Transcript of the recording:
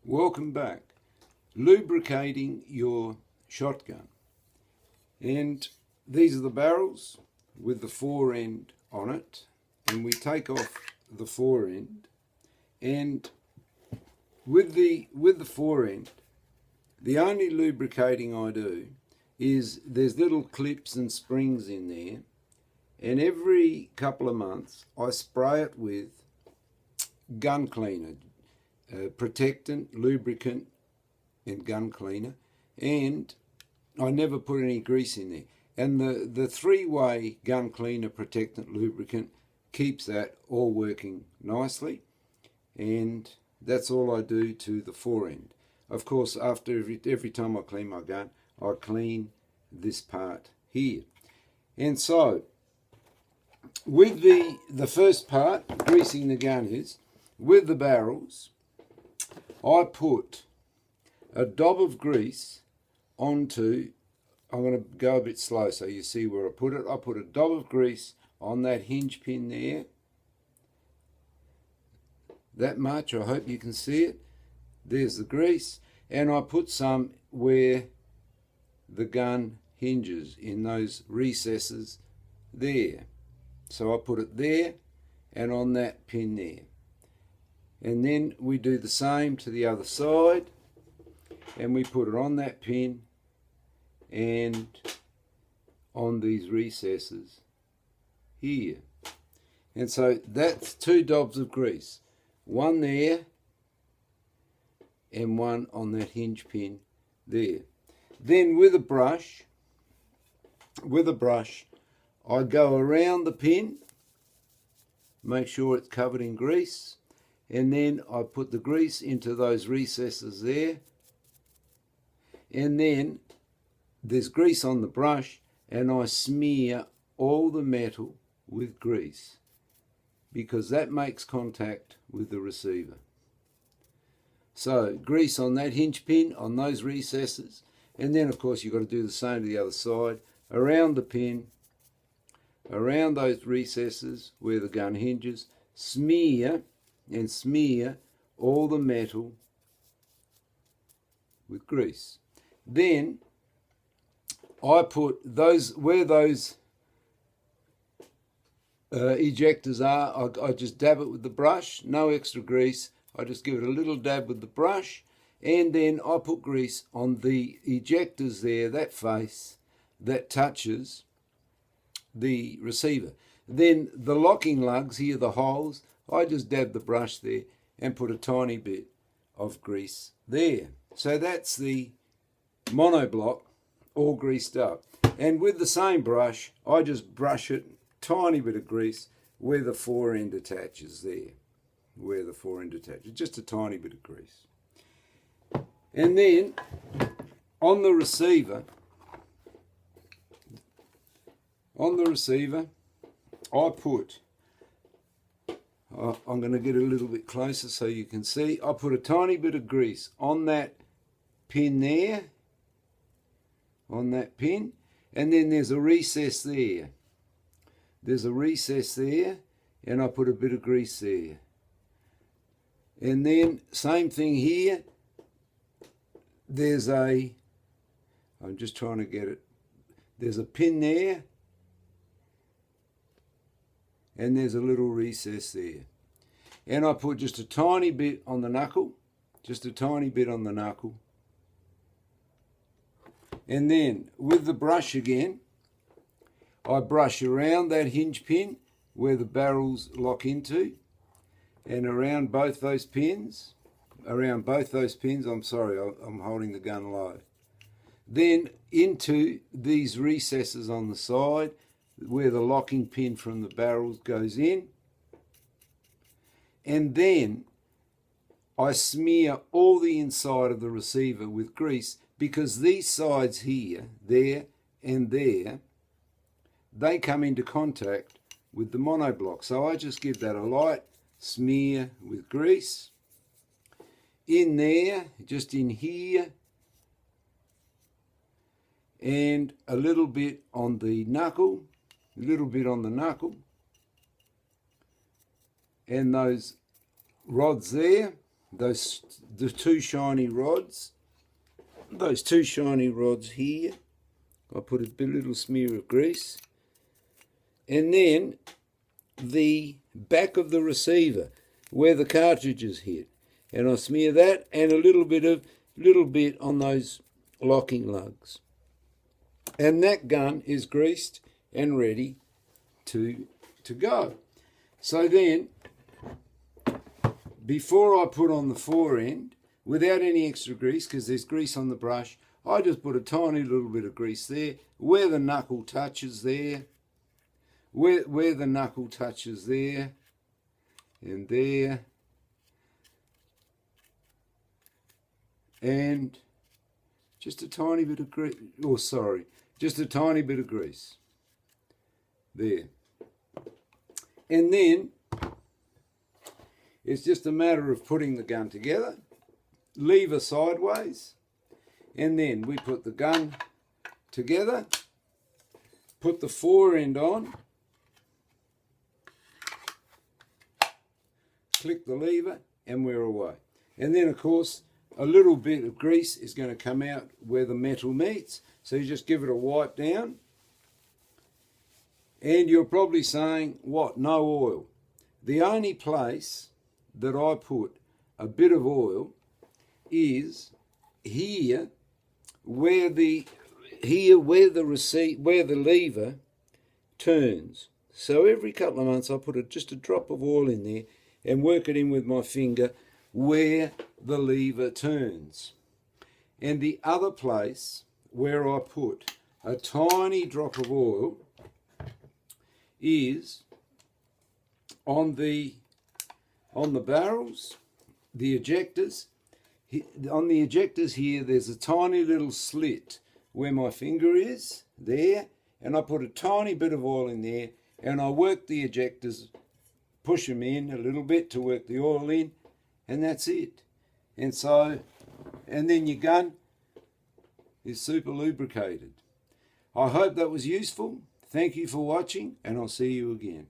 Welcome back. Lubricating your shotgun. And these are the barrels with the forend on it. And we take off the forend. And with the forend, the only lubricating I do is there's little clips and springs in there. And every couple of months I spray it with gun cleaner. Protectant, lubricant, and gun cleaner, and I never put any grease in there. And the three-way gun cleaner, protectant, lubricant keeps that all working nicely, and that's all I do to the forend. Of course, after every time I clean my gun, I clean this part here. And so, with the first part, greasing the gun is, with the barrels, I put a dab of grease onto, I'm going to go a bit slow so you see where I put it. I put a dab of grease on that hinge pin there. That much, I hope you can see it. There's the grease. And I put some where the gun hinges, in those recesses there. So I put it there and on that pin there. And then we do the same to the other side, and we put it on that pin and on these recesses here. And so that's two dabs of grease, one there and one on that hinge pin there. Then with a brush, I go around the pin, make sure it's covered in grease. And then I put the grease into those recesses there. And then there's grease on the brush, and I smear all the metal with grease because that makes contact with the receiver. So grease on that hinge pin, on those recesses, and then of course you've got to do the same to the other side, around the pin, around those recesses where the gun hinges, smear all the metal with grease. Then I put those, where those ejectors are, I just dab it with the brush, no extra grease. I just give it a little dab with the brush, and then I put grease on the ejectors there, that face that touches the receiver. Then the locking lugs here, the holes, I just dab the brush there and put a tiny bit of grease there. So that's the monoblock all greased up. And with the same brush, I just brush it, tiny bit of grease where the forend attaches there. Where the forend attaches, just a tiny bit of grease. And then on the receiver, I put, I'm going to get a little bit closer so you can see. I put a tiny bit of grease on that pin there, on that pin, and then there's a recess there. There's a recess there, and I put a bit of grease there. And then same thing here. There's a, I'm just trying to get it. There's a pin there, and there's a little recess there. And I put just a tiny bit on the knuckle, just a tiny bit on the knuckle. And then with the brush again, I brush around that hinge pin where the barrels lock into, and around both those pins, I'm sorry, I'm holding the gun low. Then into these recesses on the side, where the locking pin from the barrels goes in, and then I smear all the inside of the receiver with grease, because these sides here, there and there, they come into contact with the monoblock. So I just give that a light smear with grease in there, just in here, and a little bit on the knuckle, and those rods there, the two shiny rods, those two shiny rods here. I put a little smear of grease, and then the back of the receiver where the cartridges hit, and I smear that and a little bit on those locking lugs, and that gun is greased and ready to go. So then, before I put on the forend, without any extra grease, because there's grease on the brush, I just put a tiny little bit of grease there, where the knuckle touches there, where the knuckle touches there, and there, and just a tiny bit of grease, just a tiny bit of grease, there. And then, it's just a matter of putting the gun together, lever sideways, and then we put the gun together, put the forend on, click the lever, and we're away. And then, of course, a little bit of grease is going to come out where the metal meets, so you just give it a wipe down. And you're probably saying, what, no oil? The only place that I put a bit of oil is here where the lever turns. So every couple of months I put just a drop of oil in there and work it in with my finger where the lever turns. And the other place where I put a tiny drop of oil is on the barrels, the ejectors. On the ejectors here, there's a tiny little slit where my finger is, there, and I put a tiny bit of oil in there, and I work the ejectors, push them in a little bit to work the oil in, and that's it. And then your gun is super lubricated. I hope that was useful. Thank you for watching, and I'll see you again.